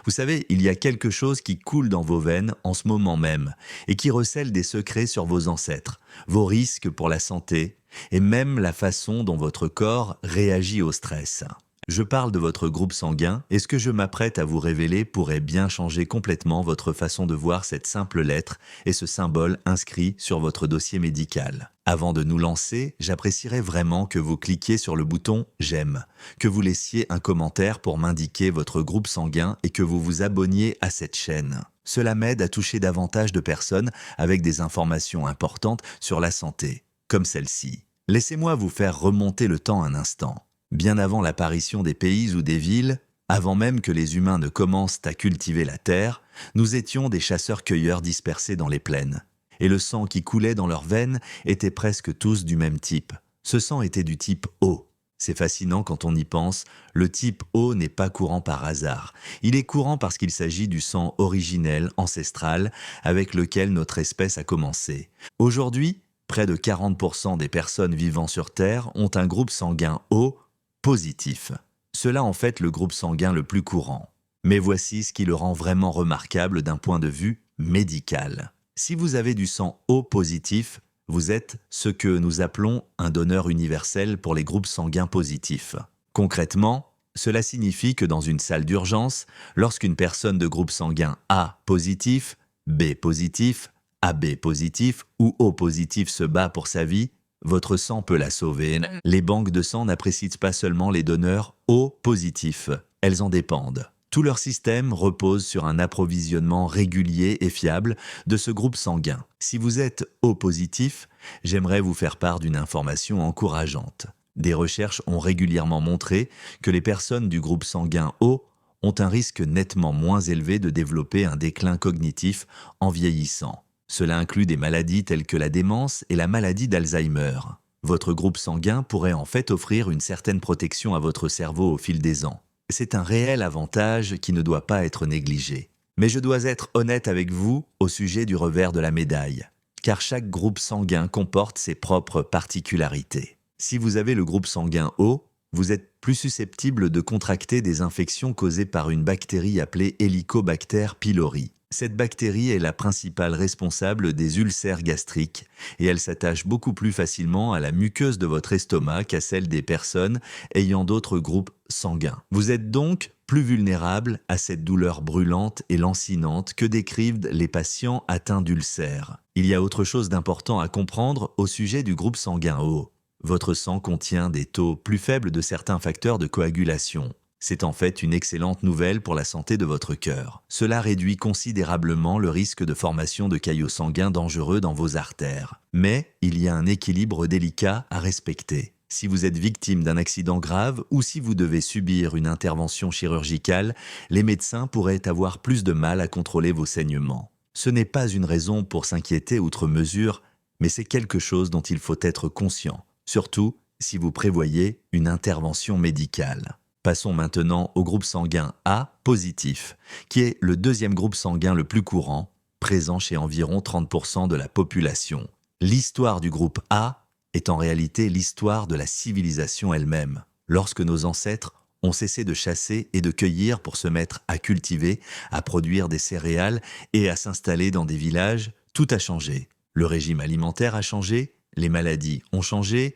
Vous savez, il y a quelque chose qui coule dans vos veines en ce moment même et qui recèle des secrets sur vos ancêtres, vos risques pour la santé et même la façon dont votre corps réagit au stress. Je parle de votre groupe sanguin et ce que je m'apprête à vous révéler pourrait bien changer complètement votre façon de voir cette simple lettre et ce symbole inscrit sur votre dossier médical. Avant de nous lancer, j'apprécierais vraiment que vous cliquiez sur le bouton « J'aime », que vous laissiez un commentaire pour m'indiquer votre groupe sanguin et que vous vous abonniez à cette chaîne. Cela m'aide à toucher davantage de personnes avec des informations importantes sur la santé, comme celle-ci. Laissez-moi vous faire remonter le temps un instant. Bien avant l'apparition des pays ou des villes, avant même que les humains ne commencent à cultiver la terre, nous étions des chasseurs-cueilleurs dispersés dans les plaines. Et le sang qui coulait dans leurs veines était presque tous du même type. Ce sang était du type O. C'est fascinant quand on y pense, le type O n'est pas courant par hasard. Il est courant parce qu'il s'agit du sang originel, ancestral, avec lequel notre espèce a commencé. Aujourd'hui, près de 40% des personnes vivant sur Terre ont un groupe sanguin O positif. Cela en fait le groupe sanguin le plus courant. Mais voici ce qui le rend vraiment remarquable d'un point de vue médical. Si vous avez du sang O positif, vous êtes ce que nous appelons un donneur universel pour les groupes sanguins positifs. Concrètement, cela signifie que dans une salle d'urgence, lorsqu'une personne de groupe sanguin A positif, B positif, AB positif ou O positif se bat pour sa vie, votre sang peut la sauver. Les banques de sang n'apprécient pas seulement les donneurs O positifs, elles en dépendent. Tout leur système repose sur un approvisionnement régulier et fiable de ce groupe sanguin. Si vous êtes O positif, j'aimerais vous faire part d'une information encourageante. Des recherches ont régulièrement montré que les personnes du groupe sanguin O ont un risque nettement moins élevé de développer un déclin cognitif en vieillissant. Cela inclut des maladies telles que la démence et la maladie d'Alzheimer. Votre groupe sanguin pourrait en fait offrir une certaine protection à votre cerveau au fil des ans. C'est un réel avantage qui ne doit pas être négligé. Mais je dois être honnête avec vous au sujet du revers de la médaille, car chaque groupe sanguin comporte ses propres particularités. Si vous avez le groupe sanguin O, vous êtes plus susceptible de contracter des infections causées par une bactérie appelée Helicobacter pylori. Cette bactérie est la principale responsable des ulcères gastriques et elle s'attache beaucoup plus facilement à la muqueuse de votre estomac qu'à celle des personnes ayant d'autres groupes sanguins. Vous êtes donc plus vulnérable à cette douleur brûlante et lancinante que décrivent les patients atteints d'ulcères. Il y a autre chose d'important à comprendre au sujet du groupe sanguin O. Votre sang contient des taux plus faibles de certains facteurs de coagulation. C'est en fait une excellente nouvelle pour la santé de votre cœur. Cela réduit considérablement le risque de formation de caillots sanguins dangereux dans vos artères. Mais il y a un équilibre délicat à respecter. Si vous êtes victime d'un accident grave ou si vous devez subir une intervention chirurgicale, les médecins pourraient avoir plus de mal à contrôler vos saignements. Ce n'est pas une raison pour s'inquiéter outre mesure, mais c'est quelque chose dont il faut être conscient, surtout si vous prévoyez une intervention médicale. Passons maintenant au groupe sanguin A positif, qui est le deuxième groupe sanguin le plus courant, présent chez environ 30% de la population. L'histoire du groupe A est en réalité l'histoire de la civilisation elle-même. Lorsque nos ancêtres ont cessé de chasser et de cueillir pour se mettre à cultiver, à produire des céréales et à s'installer dans des villages, tout a changé. Le régime alimentaire a changé, les maladies ont changé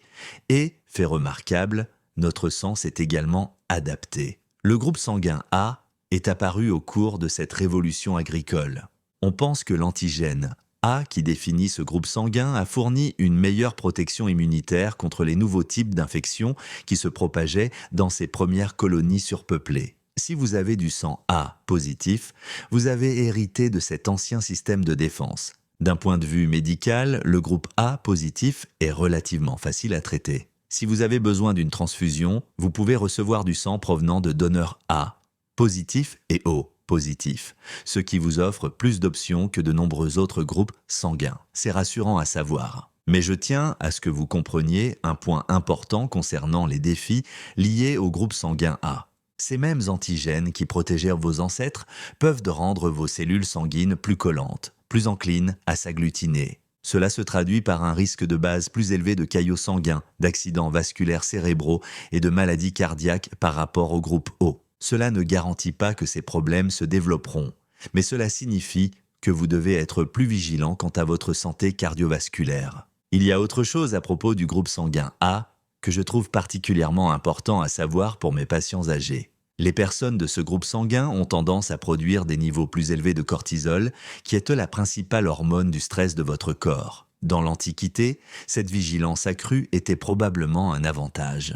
et, fait remarquable, notre sang s'est également adapté. Le groupe sanguin A est apparu au cours de cette révolution agricole. On pense que l'antigène A, qui définit ce groupe sanguin, a fourni une meilleure protection immunitaire contre les nouveaux types d'infections qui se propageaient dans ces premières colonies surpeuplées. Si vous avez du sang A positif, vous avez hérité de cet ancien système de défense. D'un point de vue médical, le groupe A positif est relativement facile à traiter. Si vous avez besoin d'une transfusion, vous pouvez recevoir du sang provenant de donneurs A, positif et O, positif, ce qui vous offre plus d'options que de nombreux autres groupes sanguins. C'est rassurant à savoir. Mais je tiens à ce que vous compreniez un point important concernant les défis liés au groupe sanguin A. Ces mêmes antigènes qui protégèrent vos ancêtres peuvent rendre vos cellules sanguines plus collantes, plus enclines à s'agglutiner. Cela se traduit par un risque de base plus élevé de caillots sanguins, d'accidents vasculaires cérébraux et de maladies cardiaques par rapport au groupe O. Cela ne garantit pas que ces problèmes se développeront, mais cela signifie que vous devez être plus vigilant quant à votre santé cardiovasculaire. Il y a autre chose à propos du groupe sanguin A que je trouve particulièrement important à savoir pour mes patients âgés. Les personnes de ce groupe sanguin ont tendance à produire des niveaux plus élevés de cortisol, qui est la principale hormone du stress de votre corps. Dans l'Antiquité, cette vigilance accrue était probablement un avantage.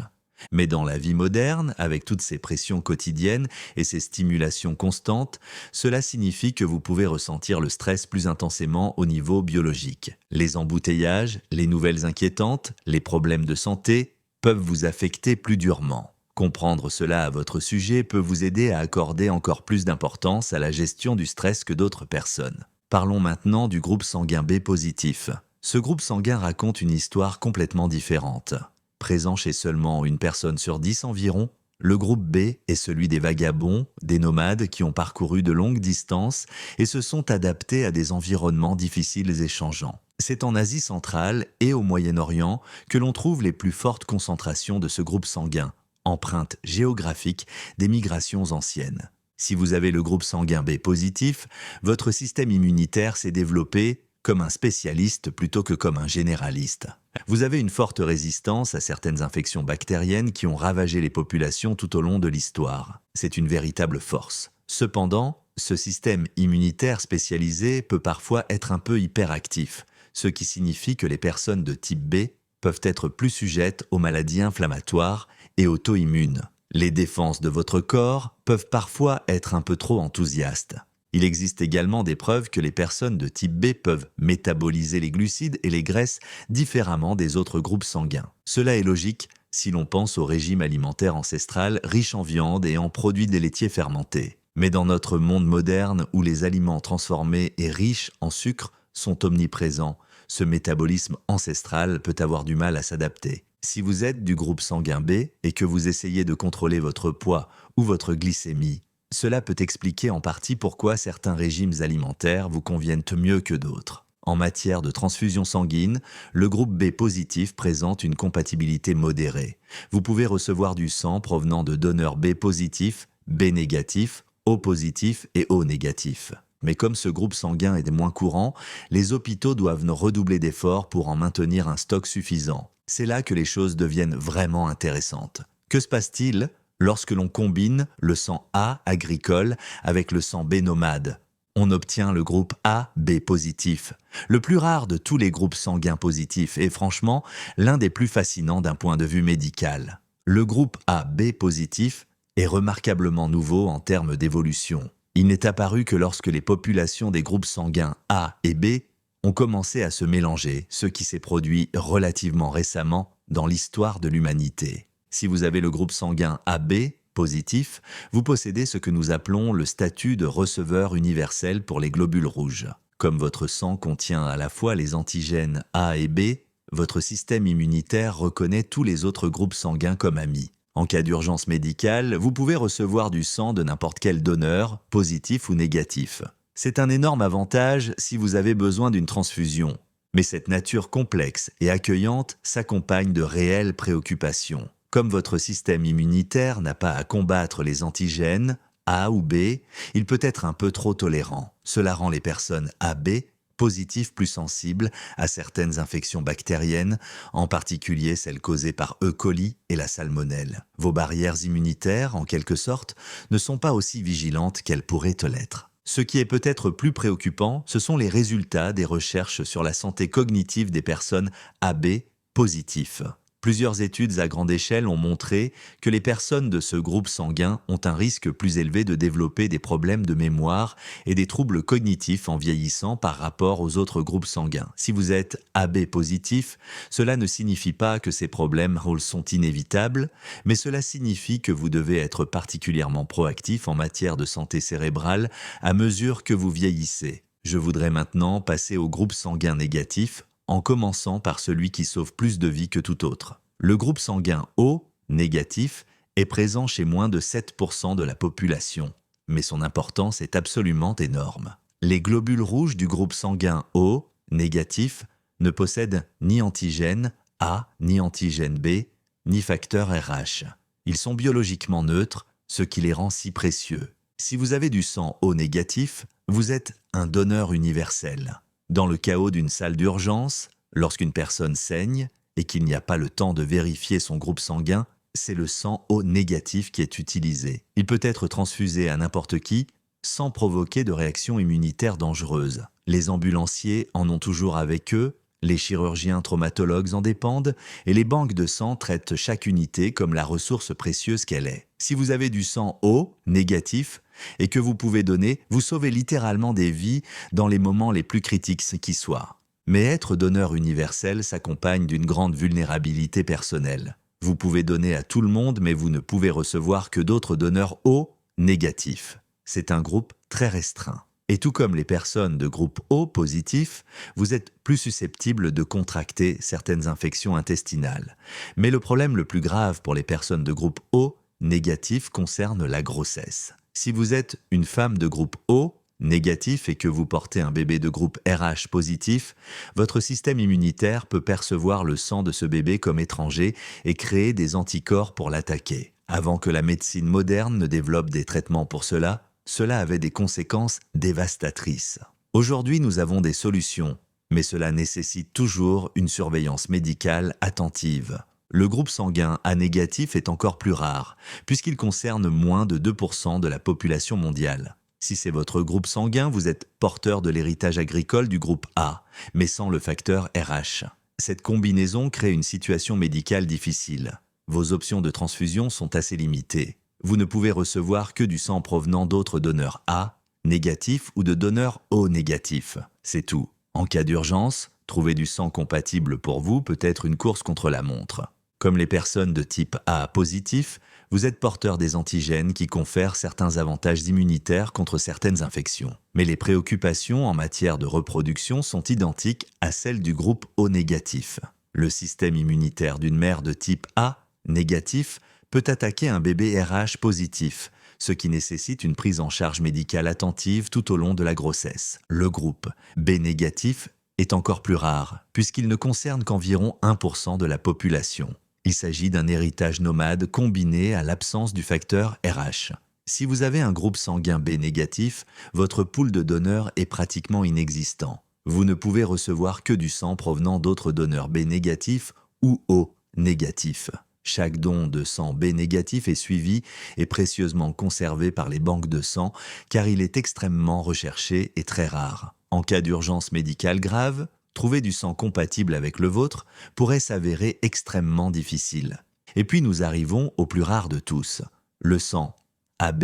Mais dans la vie moderne, avec toutes ces pressions quotidiennes et ces stimulations constantes, cela signifie que vous pouvez ressentir le stress plus intensément au niveau biologique. Les embouteillages, les nouvelles inquiétantes, les problèmes de santé peuvent vous affecter plus durement. Comprendre cela à votre sujet peut vous aider à accorder encore plus d'importance à la gestion du stress que d'autres personnes. Parlons maintenant du groupe sanguin B positif. Ce groupe sanguin raconte une histoire complètement différente. Présent chez seulement une personne sur 10 environ, le groupe B est celui des vagabonds, des nomades qui ont parcouru de longues distances et se sont adaptés à des environnements difficiles et changeants. C'est en Asie centrale et au Moyen-Orient que l'on trouve les plus fortes concentrations de ce groupe sanguin, empreinte géographique des migrations anciennes. Si vous avez le groupe sanguin B positif, votre système immunitaire s'est développé comme un spécialiste plutôt que comme un généraliste. Vous avez une forte résistance à certaines infections bactériennes qui ont ravagé les populations tout au long de l'histoire. C'est une véritable force. Cependant, ce système immunitaire spécialisé peut parfois être un peu hyperactif, ce qui signifie que les personnes de type B peuvent être plus sujettes aux maladies inflammatoires et auto-immunes. Les défenses de votre corps peuvent parfois être un peu trop enthousiastes. Il existe également des preuves que les personnes de type B peuvent métaboliser les glucides et les graisses différemment des autres groupes sanguins. Cela est logique si l'on pense au régime alimentaire ancestral riche en viande et en produits délaitiers fermentés. Mais dans notre monde moderne où les aliments transformés et riches en sucre sont omniprésents, ce métabolisme ancestral peut avoir du mal à s'adapter. Si vous êtes du groupe sanguin B et que vous essayez de contrôler votre poids ou votre glycémie, cela peut expliquer en partie pourquoi certains régimes alimentaires vous conviennent mieux que d'autres. En matière de transfusion sanguine, le groupe B positif présente une compatibilité modérée. Vous pouvez recevoir du sang provenant de donneurs B positifs, B négatifs, O positifs et O négatifs. Mais comme ce groupe sanguin est moins courant, les hôpitaux doivent redoubler d'efforts pour en maintenir un stock suffisant. C'est là que les choses deviennent vraiment intéressantes. Que se passe-t-il lorsque l'on combine le sang A agricole avec le sang B nomade? On obtient le groupe AB positif, le plus rare de tous les groupes sanguins positifs et franchement, l'un des plus fascinants d'un point de vue médical. Le groupe AB positif est remarquablement nouveau en termes d'évolution. Il n'est apparu que lorsque les populations des groupes sanguins A et B ont commencé à se mélanger, ce qui s'est produit relativement récemment dans l'histoire de l'humanité. Si vous avez le groupe sanguin AB positif, vous possédez ce que nous appelons le statut de receveur universel pour les globules rouges. Comme votre sang contient à la fois les antigènes A et B, votre système immunitaire reconnaît tous les autres groupes sanguins comme amis. En cas d'urgence médicale, vous pouvez recevoir du sang de n'importe quel donneur, positif ou négatif. C'est un énorme avantage si vous avez besoin d'une transfusion. Mais cette nature complexe et accueillante s'accompagne de réelles préoccupations. Comme votre système immunitaire n'a pas à combattre les antigènes, A ou B, il peut être un peu trop tolérant. Cela rend les personnes AB positifs plus sensibles à certaines infections bactériennes, en particulier celles causées par E. coli et la salmonelle. Vos barrières immunitaires, en quelque sorte, ne sont pas aussi vigilantes qu'elles pourraient l'être. Ce qui est peut-être plus préoccupant, ce sont les résultats des recherches sur la santé cognitive des personnes AB positifs. Plusieurs études à grande échelle ont montré que les personnes de ce groupe sanguin ont un risque plus élevé de développer des problèmes de mémoire et des troubles cognitifs en vieillissant par rapport aux autres groupes sanguins. Si vous êtes AB positif, cela ne signifie pas que ces problèmes sont inévitables, mais cela signifie que vous devez être particulièrement proactif en matière de santé cérébrale à mesure que vous vieillissez. Je voudrais maintenant passer au groupe sanguin négatif, en commençant par celui qui sauve plus de vies que tout autre. Le groupe sanguin O, négatif, est présent chez moins de 7% de la population, mais son importance est absolument énorme. Les globules rouges du groupe sanguin O, négatif, ne possèdent ni antigène A, ni antigène B, ni facteur RH. Ils sont biologiquement neutres, ce qui les rend si précieux. Si vous avez du sang O négatif, vous êtes un donneur universel. Dans le chaos d'une salle d'urgence, lorsqu'une personne saigne et qu'il n'y a pas le temps de vérifier son groupe sanguin, c'est le sang O négatif qui est utilisé. Il peut être transfusé à n'importe qui sans provoquer de réaction immunitaire dangereuse. Les ambulanciers en ont toujours avec eux, les chirurgiens traumatologues en dépendent et les banques de sang traitent chaque unité comme la ressource précieuse qu'elle est. Si vous avez du sang O négatif et que vous pouvez donner, vous sauvez littéralement des vies dans les moments les plus critiques qui soient. Mais être donneur universel s'accompagne d'une grande vulnérabilité personnelle. Vous pouvez donner à tout le monde, mais vous ne pouvez recevoir que d'autres donneurs O négatifs. C'est un groupe très restreint. Et tout comme les personnes de groupe O positif, vous êtes plus susceptibles de contracter certaines infections intestinales. Mais le problème le plus grave pour les personnes de groupe O négatif concerne la grossesse. Si vous êtes une femme de groupe O négatif et que vous portez un bébé de groupe RH positif, votre système immunitaire peut percevoir le sang de ce bébé comme étranger et créer des anticorps pour l'attaquer. Avant que la médecine moderne ne développe des traitements pour cela avait des conséquences dévastatrices. Aujourd'hui, nous avons des solutions, mais cela nécessite toujours une surveillance médicale attentive. Le groupe sanguin A négatif est encore plus rare, puisqu'il concerne moins de 2% de la population mondiale. Si c'est votre groupe sanguin, vous êtes porteur de l'héritage agricole du groupe A, mais sans le facteur RH. Cette combinaison crée une situation médicale difficile. Vos options de transfusion sont assez limitées. Vous ne pouvez recevoir que du sang provenant d'autres donneurs A négatifs ou de donneurs O négatifs. C'est tout. En cas d'urgence, trouver du sang compatible pour vous peut être une course contre la montre. Comme les personnes de type A positif, vous êtes porteur des antigènes qui confèrent certains avantages immunitaires contre certaines infections. Mais les préoccupations en matière de reproduction sont identiques à celles du groupe O négatif. Le système immunitaire d'une mère de type A négatif peut attaquer un bébé RH positif, ce qui nécessite une prise en charge médicale attentive tout au long de la grossesse. Le groupe B négatif est encore plus rare, puisqu'il ne concerne qu'environ 1% de la population. Il s'agit d'un héritage nomade combiné à l'absence du facteur RH. Si vous avez un groupe sanguin B négatif, votre pool de donneurs est pratiquement inexistant. Vous ne pouvez recevoir que du sang provenant d'autres donneurs B négatifs ou O négatifs. Chaque don de sang B négatif est suivi et précieusement conservé par les banques de sang car il est extrêmement recherché et très rare. En cas d'urgence médicale grave, trouver du sang compatible avec le vôtre pourrait s'avérer extrêmement difficile. Et puis nous arrivons au plus rare de tous. Le sang AB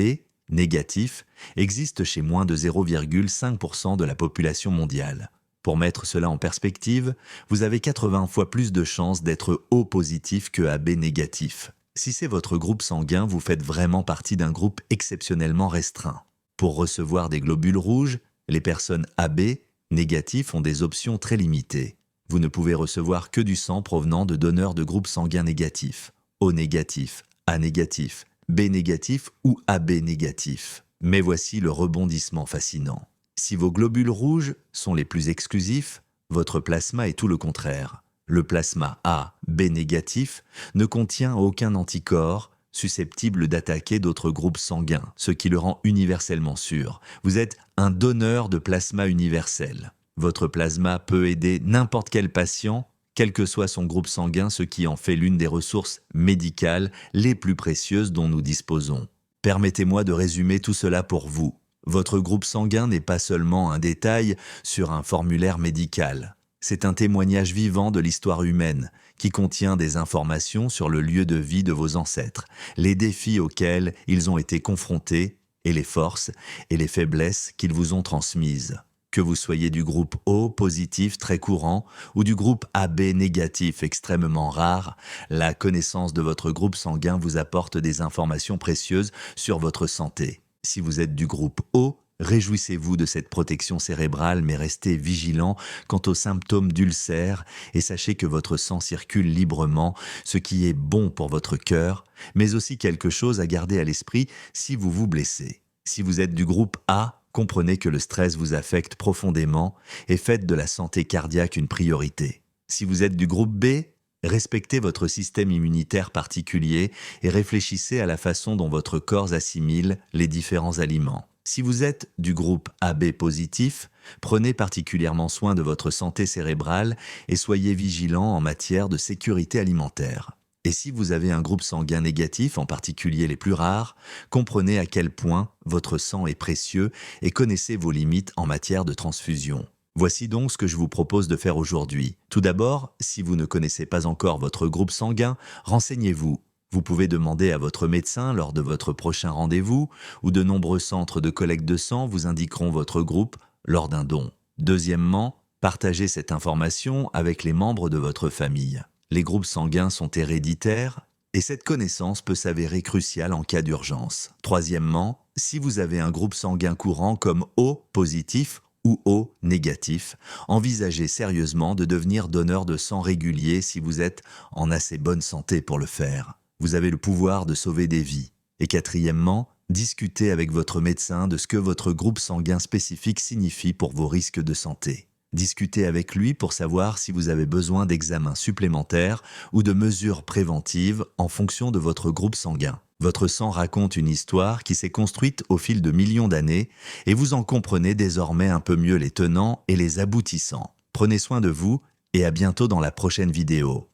négatif existe chez moins de 0,5% de la population mondiale. Pour mettre cela en perspective, vous avez 80 fois plus de chances d'être O positif que AB négatif. Si c'est votre groupe sanguin, vous faites vraiment partie d'un groupe exceptionnellement restreint. Pour recevoir des globules rouges, les personnes AB négatifs ont des options très limitées. Vous ne pouvez recevoir que du sang provenant de donneurs de groupes sanguins négatifs, O négatif, A négatif, B négatif ou AB négatif. Mais voici le rebondissement fascinant. Si vos globules rouges sont les plus exclusifs, votre plasma est tout le contraire. Le plasma A, B négatif ne contient aucun anticorps susceptible d'attaquer d'autres groupes sanguins, ce qui le rend universellement sûr. Vous êtes un donneur de plasma universel. Votre plasma peut aider n'importe quel patient, quel que soit son groupe sanguin, ce qui en fait l'une des ressources médicales les plus précieuses dont nous disposons. Permettez-moi de résumer tout cela pour vous. Votre groupe sanguin n'est pas seulement un détail sur un formulaire médical. C'est un témoignage vivant de l'histoire humaine qui contient des informations sur le lieu de vie de vos ancêtres, les défis auxquels ils ont été confrontés et les forces et les faiblesses qu'ils vous ont transmises. Que vous soyez du groupe O positif très courant ou du groupe AB négatif extrêmement rare, la connaissance de votre groupe sanguin vous apporte des informations précieuses sur votre santé. Si vous êtes du groupe O, réjouissez-vous de cette protection cérébrale, mais restez vigilant quant aux symptômes d'ulcères et sachez que votre sang circule librement, ce qui est bon pour votre cœur, mais aussi quelque chose à garder à l'esprit si vous vous blessez. Si vous êtes du groupe A, comprenez que le stress vous affecte profondément et faites de la santé cardiaque une priorité. Si vous êtes du groupe B, Respectez votre système immunitaire particulier et réfléchissez à la façon dont votre corps assimile les différents aliments. Si vous êtes du groupe AB positif, prenez particulièrement soin de votre santé cérébrale et soyez vigilant en matière de sécurité alimentaire. Et si vous avez un groupe sanguin négatif, en particulier les plus rares, comprenez à quel point votre sang est précieux et connaissez vos limites en matière de transfusion. Voici donc ce que je vous propose de faire aujourd'hui. Tout d'abord, si vous ne connaissez pas encore votre groupe sanguin, renseignez-vous. Vous pouvez demander à votre médecin lors de votre prochain rendez-vous ou de nombreux centres de collecte de sang vous indiqueront votre groupe lors d'un don. Deuxièmement, partagez cette information avec les membres de votre famille. Les groupes sanguins sont héréditaires et cette connaissance peut s'avérer cruciale en cas d'urgence. Troisièmement, si vous avez un groupe sanguin courant comme O positif ou O négatif, envisagez sérieusement de devenir donneur de sang régulier si vous êtes en assez bonne santé pour le faire. Vous avez le pouvoir de sauver des vies. Et quatrièmement, discutez avec votre médecin de ce que votre groupe sanguin spécifique signifie pour vos risques de santé. Discutez avec lui pour savoir si vous avez besoin d'examens supplémentaires ou de mesures préventives en fonction de votre groupe sanguin. Votre sang raconte une histoire qui s'est construite au fil de millions d'années et vous en comprenez désormais un peu mieux les tenants et les aboutissants. Prenez soin de vous et à bientôt dans la prochaine vidéo.